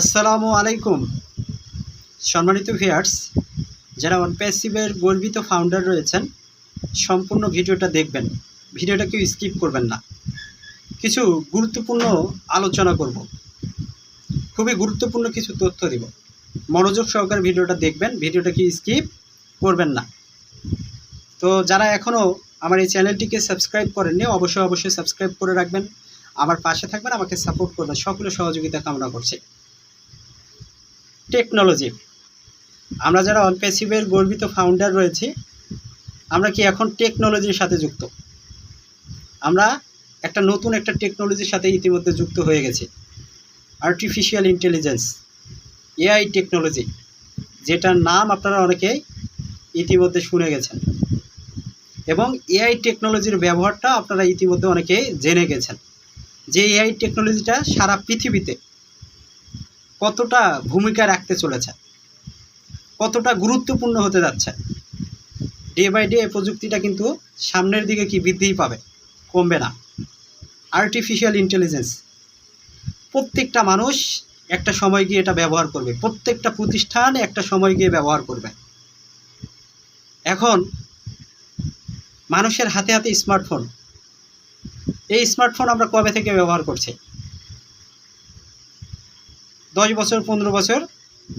আসসালামু আলাইকুম সম্মানিত ভিউয়ার্স, যারা অনপ্যাসিভের গর্বিত ফাউন্ডার রয়েছেন সম্পূর্ণ ভিডিওটা দেখবেন। ভিডিওটা কেউ স্কিপ করবেন না। কিছু গুরুত্বপূর্ণ আলোচনা করব, খুবই গুরুত্বপূর্ণ কিছু তথ্য দিব। মনোযোগ সহকারে ভিডিওটা দেখবেন, ভিডিওটা কেউ স্কিপ করবেন না। তো যারা এখনও আমার এই চ্যানেলটিকে সাবস্ক্রাইব করেননি অবশ্যই সাবস্ক্রাইব করে রাখবেন, আমার পাশে থাকবেন, আমাকে সাপোর্ট করবেন। সকলের সহযোগিতা কামনা করছি। টেকনোলজি, আমরা যারা অনপ্যাসিভের গর্বিত ফাউন্ডার রয়েছি, আমরা কি এখন টেকনোলজির সাথে যুক্ত? আমরা নতুন একটা টেকনোলজির সাথে ইতিমধ্যে যুক্ত হয়ে গেছি। আর্টিফিশিয়াল ইন্টেলিজেন্স, এআই টেকনোলজি, যেটার নাম আপনারা অনেকেই ইতিমধ্যে শুনে গেছেন, এবং এআই টেকনোলজির ব্যবহারটা আপনারা ইতিমধ্যে অনেকেই জেনে গেছেন যে এআই টেকনোলজিটা সারা পৃথিবীতে কতটা ভূমিকা রাখতে চলেছে, কতটা গুরুত্বপূর্ণ হতে যাচ্ছে। ডে বাই ডে এই প্রযুক্তিটা কিন্তু সামনের দিকে কি বৃদ্ধিই পাবে, কমবে না। আর্টিফিশিয়াল ইন্টেলিজেন্স, প্রত্যেকটা মানুষ একটা সময় গিয়ে এটা ব্যবহার করবে, প্রত্যেকটা প্রতিষ্ঠান একটা সময় গিয়ে ব্যবহার করবে। এখন মানুষের হাতে হাতে স্মার্টফোন। এই স্মার্টফোন আমরা কবে থেকে ব্যবহার করছি? 10 বছর 15 বছর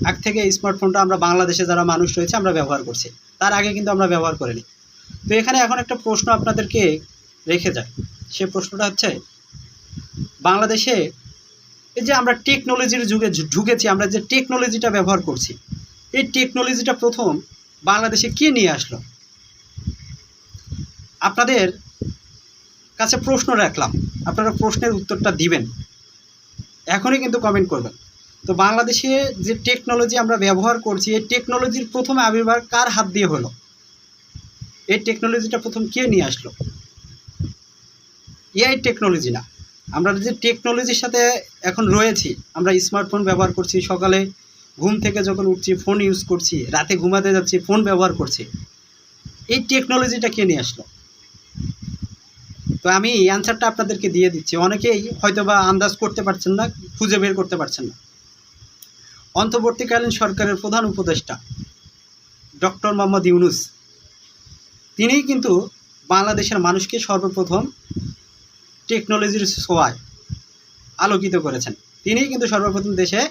আগ থেকে এই স্মার্টফোনটা আমরা বাংলাদেশে যারা মানুষ রয়েছে আমরা ব্যবহার করছি, তার আগে কিন্তু আমরা ব্যবহার করিনি। তো এখানে এখন একটা প্রশ্ন আপনাদেরকে রেখে যায়। সে প্রশ্নটা হচ্ছে, বাংলাদেশে এই যে আমরা টেকনোলজির যুগে ঢুকেছি, আমরা যে টেকনোলজিটা ব্যবহার করছি, এই টেকনোলজিটা প্রথম বাংলাদেশে কে নিয়ে আসলো? আপনাদের কাছে প্রশ্ন রাখলাম, আপনারা প্রশ্নের উত্তরটা দিবেন, এখনই কিন্তু কমেন্ট করবেন। তো বাংলাদেশে যে টেকনোলজি আমরা ব্যবহার করছি, এই টেকনোলজির প্রথম আবির্ভাব কার হাত দিয়ে হলো? এই টেকনোলজিটা প্রথম কে নিয়ে আসলো? এআই টেকনোলজি না। আমরা যে টেকনোলজির সাথে এখন রয়েছি, আমরা স্মার্টফোন ব্যবহার করছি, সকালে ঘুম থেকে যখন উঠছি ফোন ইউজ করছি, রাতে ঘুমাতে যাচ্ছি ফোন ব্যবহার করছি, এই টেকনোলজিটা কে নিয়ে আসলো? তো আমি এই অ্যান্সারটা আপনাদেরকে দিয়ে দিচ্ছি। অনেকেই হয়তো বা আন্দাজ করতে পারছেন না, খুঁজে বের করতে পারছেন না। অন্তর্বর্তীকালীন সরকারের প্রধান উপদেষ্টা ডক্টর মোহাম্মদ ইউনূস, তিনিই কিন্তু বাংলাদেশের মানুষকে সর্বপ্রথম টেকনোলজির ছোঁয়ায় আলোকিত করেছেন। তিনিই কিন্তু সর্বপ্রথম দেশে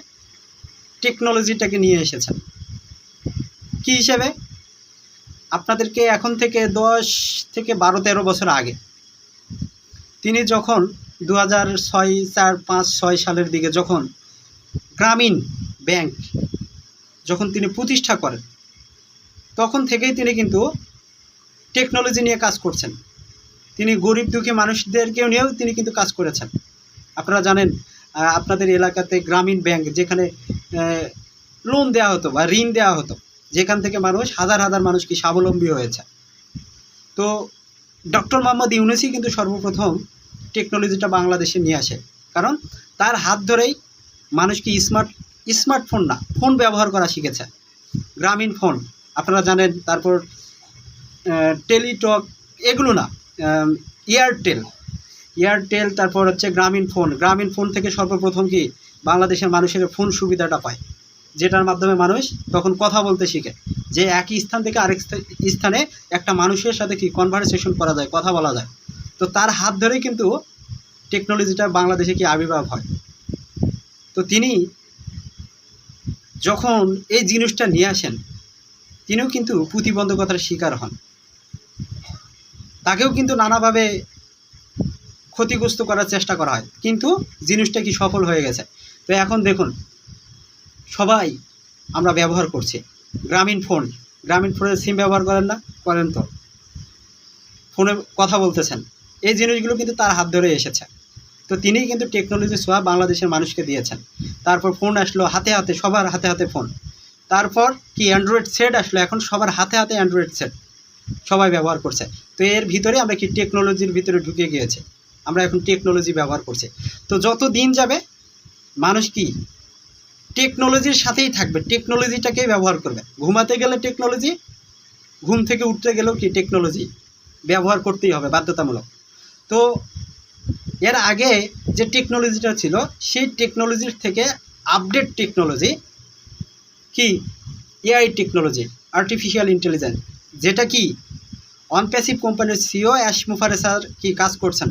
টেকনোলজিটাকে নিয়ে এসেছেন। কী হিসেবে? আপনাদেরকে এখন থেকে 10 থেকে 12-13 বছর আগে তিনি যখন 2006, 4, 5, 6 সালের দিকে যখন গ্রামীণ ব্যাংক যখন তিনি প্রতিষ্ঠা করেন, তখন থেকেই তিনি কিন্তু টেকনোলজি নিয়ে কাজ করছেন। তিনি গরিব দুঃখী মানুষদেরকেও নিয়েও তিনি কিন্তু কাজ করেছেন। আপনারা জানেন, আপনাদের এলাকাতে গ্রামীণ ব্যাংক, যেখানে লোন দেওয়া হতো বা ঋণ দেওয়া হতো, যেখান থেকে মানুষ হাজার হাজার মানুষ কি স্বাবলম্বী হয়েছে। তো ডক্টর মোহাম্মদ ইউনূসই কিন্তু সর্বপ্রথম টেকনোলজিটা বাংলাদেশে নিয়ে আসে, কারণ তার হাত ধরেই মানুষ কি স্মার্টফোন না, ফোন ব্যবহার করা শিখেছে। গ্রামীণ ফোন আপনারা জানেন, তারপর টেলিটক, এগুলো না, এয়ারটেল, তারপর হচ্ছে গ্রামীণ ফোন থেকে সর্বপ্রথম কি বাংলাদেশের মানুষের ফোন সুবিধাটা পায়, যেটার মাধ্যমে মানুষ তখন কথা বলতে শিখে, যে একই স্থান থেকে আরেক স্থানে একটা মানুষের সাথে কি কনভারসেশন করা যায়, কথা বলা যায়। তো তার হাত ধরেই কিন্তু টেকনোলজিটা বাংলাদেশে কি আবির্ভাব হয়। তো তিনি যখন এই জিনিসটা নিয়ে আসেন, তিনিও কিন্তু প্রতিবন্ধকতার শিকার হন, তাকেও কিন্তু নানাভাবে ক্ষতিগ্রস্ত করার চেষ্টা করা হয়, কিন্তু জিনিসটা কি সফল হয়ে গেছে। তো এখন দেখুন, সবাই আমরা ব্যবহার করছি গ্রামীণফোনের সিম ব্যবহার করেন না? করেন। তো ফোনে কথা বলতেছেন, এই জিনিসগুলো কিন্তু তার হাত ধরে এসেছে। তো তিনিই কিন্তু টেকনোলজির ছোঁয়া বাংলাদেশের মানুষকে দিয়েছেন। তারপর ফোন আসলো হাতে হাতে, সবার হাতে হাতে ফোন। তারপর কি অ্যান্ড্রয়েড সেট আসলো, এখন সবার হাতে হাতে অ্যান্ড্রয়েড সেট, সবাই ব্যবহার করছে। তো এর ভিতরে আমরা কি টেকনোলজির ভিতরে ঢুকে গিয়েছে, আমরা এখন টেকনোলজি ব্যবহার করছি। তো যত দিন যাবে মানুষ কি টেকনোলজির সাথেই থাকবে, টেকনোলজিটাকেই ব্যবহার করবে। ঘুমাতে গেলে টেকনোলজি, ঘুম থেকে উঠতে গেলেও কি টেকনোলজি ব্যবহার করতেই হবে, বাধ্যতামূলক। তো এর আগে যে টেকনোলজিটা ছিল, সেই টেকনোলজির থেকে আপডেট টেকনোলজি, কি এআই টেকনোলজি, আর্টিফিশিয়াল ইন্টেলিজেন্স, যেটা কি অনপ্যাসিভ কোম্পানির সিও অ্যাশ মুফারে স্যার কি কাজ করছেন।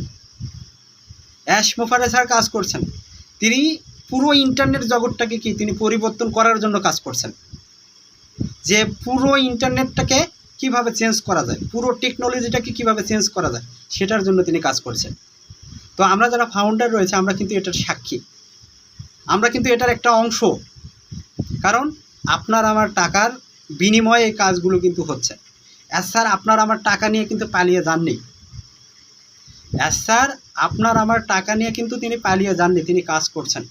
অ্যাশ মুফারে স্যার কাজ করছেন, তিনি পুরো ইন্টারনেট জগৎটাকে কি তিনি পরিবর্তন করার জন্য কাজ করছেন, যে পুরো ইন্টারনেটটাকে কিভাবে চেঞ্জ করা যায়, পুরো টেকনোলজিটাকে কিভাবে চেঞ্জ করা যায়, সেটার জন্য তিনি কাজ করছেন। তো আমরা যারা ফাউন্ডার রয়েছে আমরা কিন্তু এটার সাক্ষী, আমরা কিন্তু এটার একটা অংশ, কারণ আপনার আমার টাকার বিনিময়ে এই কাজগুলো কিন্তু হচ্ছে। স্যার আপনার আমার টাকা নিয়ে কিন্তু পালিয়ে যাননি, স্যার আপনার আমার টাকা নিয়ে কিন্তু তিনি পালিয়ে যাননি, তিনি কাজ করছেন,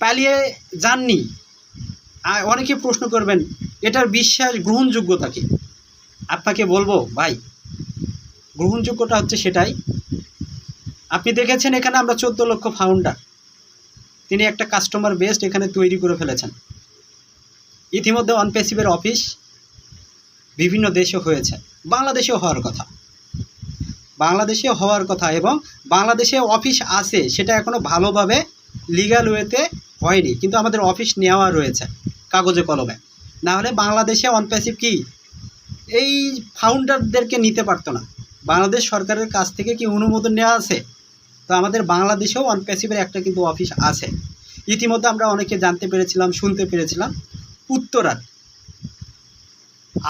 পালিয়ে যাননি। অনেকে প্রশ্ন করবেন এটার বিশ্বাস গ্রহণযোগ্যতা কি। আপনাকে বলবো ভাই, গ্রহণযোগ্যতা হচ্ছে সেটাই, আপনি দেখেছেন এখানে আমরা 14 লক্ষ ফাউন্ডার, তিনি একটা কাস্টমার বেসড এখানে তৈরি করে ফেলেছেন। ইতিমধ্যে অনপ্যাসিভের অফিস বিভিন্ন দেশে হয়েছে, বাংলাদেশেও হওয়ার কথা, বাংলাদেশেও হওয়ার কথা, এবং বাংলাদেশে অফিস আছে, সেটা এখনও ভালোভাবে লিগ্যাল ওয়েতে হয়নি, কিন্তু আমাদের অফিস নেওয়া রয়েছে কাগজে কলমে। না হলে বাংলাদেশে অনপ্যাসিভ কি এই ফাউন্ডারদেরকে নিতে পারতো না, বাংলাদেশ সরকারের কাছ থেকে কি অনুমোদন নেওয়া আছে। তো আমাদের বাংলাদেশেও অনপ্যাসিভের একটা কিন্তু অফিস আছে। ইতিমধ্যে আমরা অনেকে জানতে পেরেছিলাম, শুনতে পেরেছিলাম উত্তরার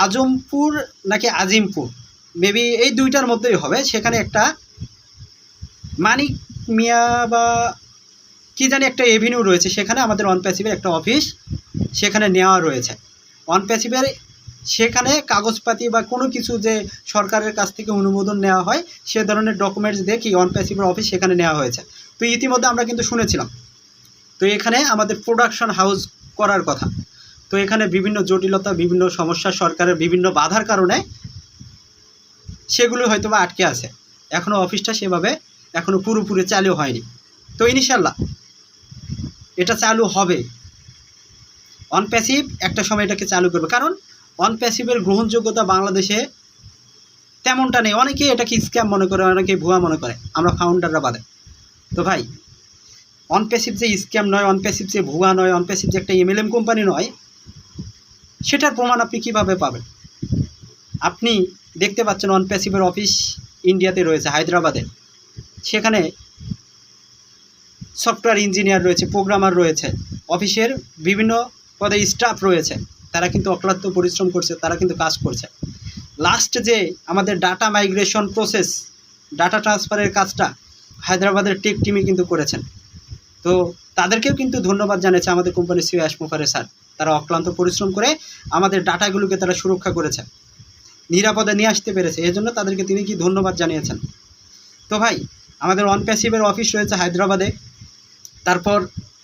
আজমপুর নাকি আজিমপুর, মেবি এই দুইটার মধ্যেই হবে, সেখানে একটা মানিক মিয়া বা কি জানি একটা এভিনিউ রয়েছে, সেখানে আমাদের অনপ্যাসিভের একটা অফিস সেখানে নেওয়া রয়েছে। অনপ্যাসিভের সেখানে কাগজপাতি বা কোনো কিছু যে সরকারের কাছ থেকে অনুমোদন নেওয়া হয় সে ধরনের ডকুমেন্টস দিয়ে কি অনপ্যাসিভের অফিস সেখানে নেওয়া হয়েছে। তো ইতিমধ্যে আমরা কিন্তু শুনেছিলাম, তো এখানে আমাদের প্রোডাকশন হাউস করার কথা, তো এখানে বিভিন্ন জটিলতা, বিভিন্ন সমস্যা, সরকারের বিভিন্ন বাধার কারণে সেগুলো হয়তো বা আটকে আছে, এখনও অফিসটা সেভাবে এখনও পুরোপুরি চালু হয়নি। তো ইনশাল্লাহ এটা চালু হবে, অনপ্যাসিভ একটা সময় এটাকে চালু করবে, কারণ অনপ্যাসিভের গ্রহণযোগ্যতা বাংলাদেশে তেমনটা নেই। অনেকে এটাকে স্ক্যাম মনে করে, অনেকে ভুয়া মনে করে, আমরা ফাউন্ডাররা বাদে। তো ভাই, অনপ্যাসিভ যে স্ক্যাম নয়, অনপ্যাসিভ যে ভুয়া নয়, অনপ্যাসিভ যে একটা এমএলএম কোম্পানি নয়, সেটার প্রমাণ আপনি কিভাবে পাবেন। আপনি দেখতে পাচ্ছেন অনপ্যাসিভের অফিস ইন্ডিয়াতে রয়েছে, হায়দ্রাবাদে, সেখানে সফটওয়্যার ইঞ্জিনিয়ার রয়েছে, প্রোগ্রামার রয়েছে, অফিসের বিভিন্ন পদে স্টাফ রয়েছে, তারা কিন্তু অক্লান্ত পরিশ্রম করছে, তারা কিন্তু কাজ করছে। লাস্ট যে আমাদের ডাটা মাইগ্রেশন প্রসেস, ডাটা ট্রান্সফারের কাজটা হায়দ্রাবাদের টেক টিমই কিন্তু করেছেন। তো তাদেরকেও কিন্তু ধন্যবাদ জানিয়েছে আমাদের কোম্পানির সিও অ্যাশ মুফারে স্যার, তারা অক্লান্ত পরিশ্রম করে আমাদের ডাটাগুলোকে তারা সুরক্ষা করেছে, নিরাপদে নিয়ে আসতে পেরেছে, এজন্য তাদেরকে তিনি কি ধন্যবাদ জানিয়েছেন। তো ভাই, আমাদের অনপ্যাসিভের অফিস রয়েছে হায়দ্রাবাদে, তারপর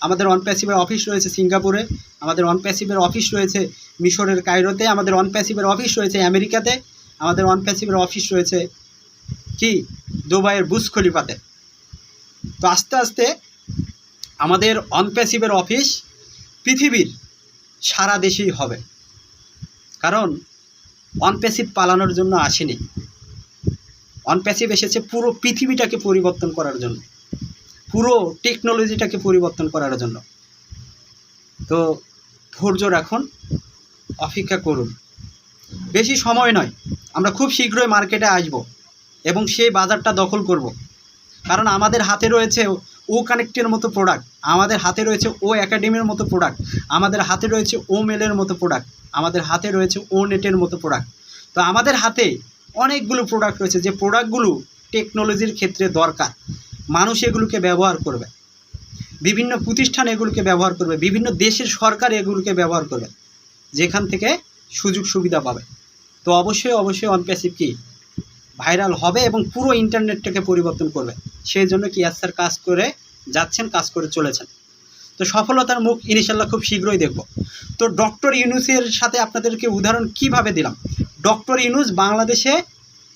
আমাদের অনপ্যাসিভের অফিস রয়েছে সিঙ্গাপুরে, আমাদের অনপ্যাসিভের অফিস রয়েছে মিশরের কায়রোতে, আমাদের অনপ্যাসিভের অফিস রয়েছে আমেরিকাতে, আমাদের অনপ্যাসিভের অফিস রয়েছে কি দুবাইয়ের বুর্জ খলিফাতে। তো আস্তে আস্তে আমাদের অনপ্যাসিভের অফিস পৃথিবীর সারা দেশেই হবে, কারণ অনপ্যাসিভ পালানোর জন্য আসেনি, অনপ্যাসিভ এসেছে পুরো পৃথিবীটাকে পরিবর্তন করার জন্য, পুরো টেকনোলজিটাকে পরিবর্তন করার জন্য। তো ধৈর্য রাখুন, অপেক্ষা করুন, বেশি সময় নয়, আমরা খুব শীঘ্রই মার্কেটে আসব এবং সেই বাজারটা দখল করব, কারণ আমাদের হাতে রয়েছে ও কানেক্টের মতো প্রোডাক্ট, আমাদের হাতে রয়েছে ও একাডেমির মতো প্রোডাক্ট, আমাদের হাতে রয়েছে ও মেলের মতো প্রোডাক্ট, আমাদের হাতে রয়েছে ও নেটের মতো প্রোডাক্ট। তো আমাদের হাতে অনেকগুলো প্রোডাক্ট রয়েছে, যে প্রোডাক্টগুলো টেকনোলজির ক্ষেত্রে দরকার, মানুষ এগুলোকে ব্যবহার করবে, বিভিন্ন প্রতিষ্ঠান এগুলোকে ব্যবহার করবে, বিভিন্ন দেশের সরকার এগুলোকে ব্যবহার করবে, যেখান থেকে সুযোগ সুবিধা পাবে। তো অবশ্যই অবশ্যই অনপ্যাসিভ কি ভাইরাল হবে এবং পুরো ইন্টারনেটটাকে পরিবর্তন করবে, সেই জন্য কি স্যার কাজ করে যাচ্ছেন, কাজ করে চলেছেন। তো সফলতার মুখ ইনশাল্লাহ খুব শীঘ্রই দেখব। তো ডক্টর ইউনূসের সাথে আপনাদেরকে উদাহরণ কিভাবে দিলাম, ডক্টর ইউনূস বাংলাদেশে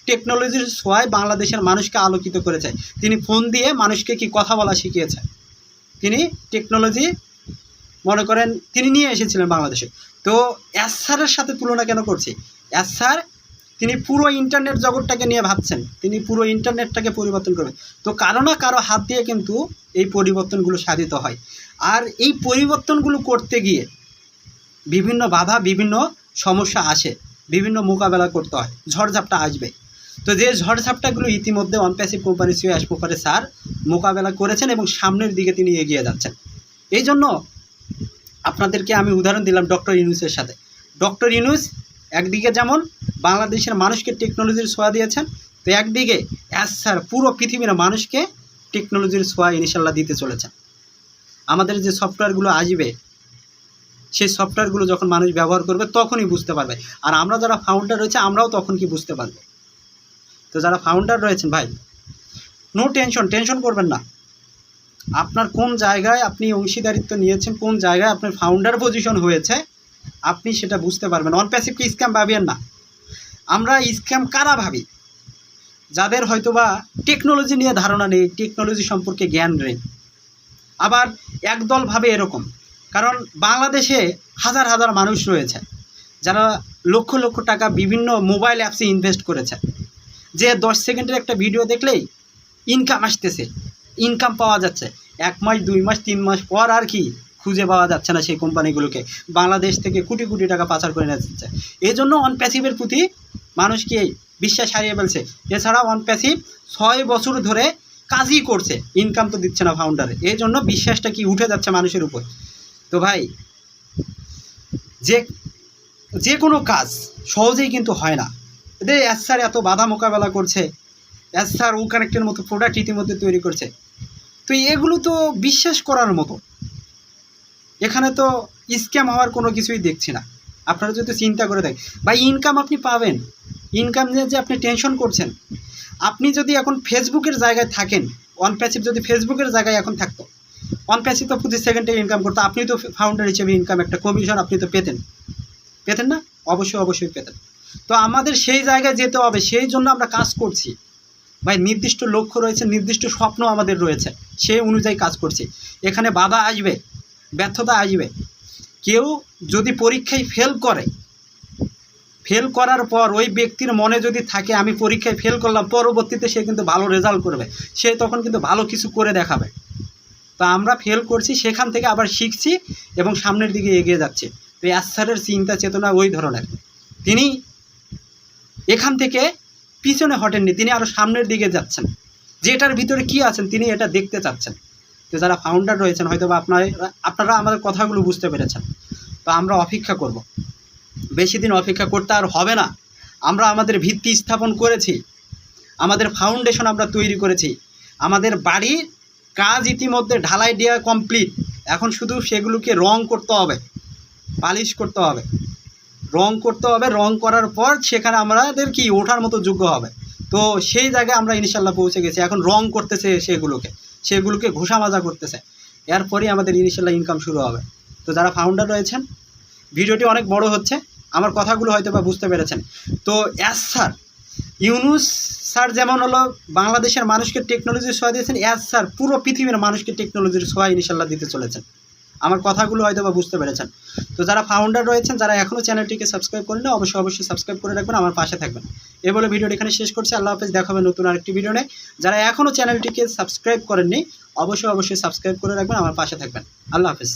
টেকনোলজির ছোঁয়ায় বাংলাদেশের মানুষকে আলোকিত করেছে, তিনি ফোন দিয়ে মানুষকে কি কথা বলা শিখিয়েছে, তিনি টেকনোলজি মনে করেন তিনি নিয়ে এসেছিলেন বাংলাদেশে। তো স্যারের সাথে তুলনা কেন করছি, স্যার তিনি পুরো ইন্টারনেট জগৎটাকে নিয়ে ভাবছেন, তিনি পুরো ইন্টারনেটটাকে পরিবর্তন করবেন। তো কারো না কারো হাত দিয়ে কিন্তু এই পরিবর্তনগুলো সাধিত হয়। আর এই পরিবর্তনগুলো করতে গিয়ে বিভিন্ন বাধা, বিভিন্ন সমস্যা আসে, বিভিন্ন মোকাবেলা করতে হয়, ঝড়ঝাপটা আসবে। তো যে ঝড়ঝাপটাগুলো ইতিমধ্যে অনপ্যাসিভ কোম্পানি সিও অ্যাশপোপারে স্যার মোকাবেলা করেছেন এবং সামনের দিকে তিনি এগিয়ে যাচ্ছেন। এই জন্য আপনাদেরকে আমি উদাহরণ দিলাম ডক্টর ইউনূসের সাথে। ডক্টর ইউনূস একদিকে যেমন বাংলাদেশের মানুষকে টেকনোলজির ছোঁয়া দিয়েছেন, তো একদিকে স্যার পুরো পৃথিবীর মানুষকে টেকনোলজির ছোঁয়া ইনশাল্লাহ দিতে চলেছেন। আমাদের যে সফটওয়্যারগুলো আসবে, সেই সফটওয়্যারগুলো যখন মানুষ ব্যবহার করবে তখনই বুঝতে পারবে। আর আমরা যারা ফাউন্ডার রয়েছে আমরাও তখন কি বুঝতে পারবো। তো যারা ফাউন্ডার রয়েছেন ভাই, নো টেনশন করবেন না। আপনার কোন জায়গায় আপনি অংশীদারিত্ব নিয়েছেন, কোন জায়গায় আপনার ফাউন্ডার পজিশন হয়েছে, আপনি সেটা বুঝতে পারবেন। অনপ্যাসিভকে স্ক্যাম ভাবিয়েন না। আমরা স্ক্যাম কারা ভাবি? যাদের হয়তোবা টেকনোলজি নিয়ে ধারণা নেই, টেকনোলজি সম্পর্কে জ্ঞান নেই। আবার একদল ভাবে এরকম, কারণ বাংলাদেশে হাজার হাজার মানুষ রয়েছে যারা লক্ষ লক্ষ টাকা বিভিন্ন মোবাইল অ্যাপসে ইনভেস্ট করেছে, যে 10 সেকেন্ডের একটা ভিডিও দেখলেই ইনকাম আসতেছে, ইনকাম পাওয়া যাচ্ছে। 1 মাস 2 মাস 3 মাস পর আর কি খুঁজে পাওয়া যাচ্ছে না সেই কোম্পানিগুলোকে, বাংলাদেশ থেকে কোটি কোটি টাকা পাচার করে নিয়ে যাচ্ছে। এই জন্য অনপ্যাসিভের প্রতি মানুষকে বিশ্বাস হারিয়ে ফেলছে। এছাড়া অনপ্যাসিভ 6 বছর ধরে কাজই করছে, ইনকাম তো দিচ্ছে না ফাউন্ডারে, এই জন্য বিশ্বাসটা কি উঠে যাচ্ছে মানুষের উপর। তো ভাই, যে কোনো কাজ সহজেই কিন্তু হয় না। এদের স্যার এত বাধা মোকাবেলা করছে, স্যার ও কানেক্টের মতো প্রোডাক্ট ইতিমধ্যে তৈরি করছে, তো এগুলো তো বিশ্বাস করার মতো। এখানে তো স্ক্যাম হওয়ার কোনো কিছুই দেখছি না। আপনারা যদি চিন্তা করে দেখেন ভাই, ইনকাম আপনি পাবেন, ইনকাম নিয়ে যে আপনি টেনশন করছেন। আপনি যদি এখন ফেসবুকের জায়গায় থাকেন, অনপ্যাসিভ যদি ফেসবুকের জায়গায় এখন থাকতো, অনপ্যাসিভ তো প্রতি সেকেন্ডে ইনকাম করতো, আপনি তো ফাউন্ডার হিসেবে ইনকাম একটা কমিশন আপনি তো পেতেন না? অবশ্যই পেতেন। তো আমাদের সেই জায়গায় যেতে হবে, সেই জন্য আমরা কাজ করছি ভাই। নির্দিষ্ট লক্ষ্য রয়েছে, নির্দিষ্ট স্বপ্ন আমাদের রয়েছে, সেই অনুযায়ী কাজ করছি। এখানে বাধা আসবে, ব্যর্থতা আসবে। কেউ যদি পরীক্ষায় ফেল করার পর ওই ব্যক্তির মনে যদি থাকে আমি পরীক্ষায় ফেল করলাম, পরবর্তীতে সে কিন্তু ভালো রেজাল্ট করবে, সে তখন কিন্তু ভালো কিছু করে দেখাবে। তো আমরা ফেল করছি, সেখান থেকে আবার শিখছি এবং সামনের দিকে এগিয়ে যাচ্ছি। তো স্যারের চিন্তা চেতনা ওই ধরনের, তিনি এখান থেকে পিছনে হটেননি, তিনি আরও সামনের দিকে যাচ্ছেন, যে এটার ভিতরে কী আছেন তিনি এটা দেখতে চাচ্ছেন। তো যারা ফাউন্ডার রয়েছেন হয়তো বা আপনারা আমাদের কথাগুলো বুঝতে পেরেছেন। তো আমরা অপেক্ষা করব, বেশি দিন অপেক্ষা করতে আর হবে না। আমরা আমাদের ভিত্তি স্থাপন করেছি, আমাদের ফাউন্ডেশন আমরা তৈরি করেছি, আমাদের বাড়ির কাজ ইতিমধ্যে ঢালাই দেওয়া কমপ্লিট। এখন শুধু সেগুলোকে রং করতে হবে, পালিশ করতে হবে, রং করার পর সেখানে আমাদের কি ওঠার মতো যোগ্য হবে। তো সেই জায়গায় আমরা ইনশাল্লাহ পৌঁছে গেছি। এখন রং করতেছে সেগুলোকে ঘষা মাজা করতেছে, এরপরই আমাদের ইনশাল্লাহ ইনকাম শুরু হবে। তো যারা ফাউন্ডার রয়েছেন, ভিডিওটি অনেক বড় হচ্ছে, আমার কথাগুলো হয়তো বা বুঝতে পেরেছেন। তো স্যার ইউনূস স্যার যেমন হলো বাংলাদেশের মানুষকে টেকনোলজির ছোঁয়া দিয়েছেন, স্যার পুরো পৃথিবীর মানুষকে টেকনোলজির ছোঁয়া ইনশাল্লাহ দিতে চলেছেন। আমার কথাগুলো হয়তো বা বুঝতে পেরেছেন। তো যারা ফাউন্ডার রয়েছেন, যারা এখনও চ্যানেলটিকে সাবস্ক্রাইব করেন না, অবশ্যই সাবস্ক্রাইব করে রাখবেন, আমার পাশে থাকবেন। এ বলে ভিডিওটি এখানে শেষ করছি। আল্লাহ হাফেজ, দেখা হবে নতুন আরেকটি ভিডিও নিয়ে। যারা এখনও চ্যানেলটিকে সাবস্ক্রাইব করেননি, অবশ্যই সাবস্ক্রাইব করে রাখবেন, আমার পাশে থাকবেন। আল্লাহ হাফেজ।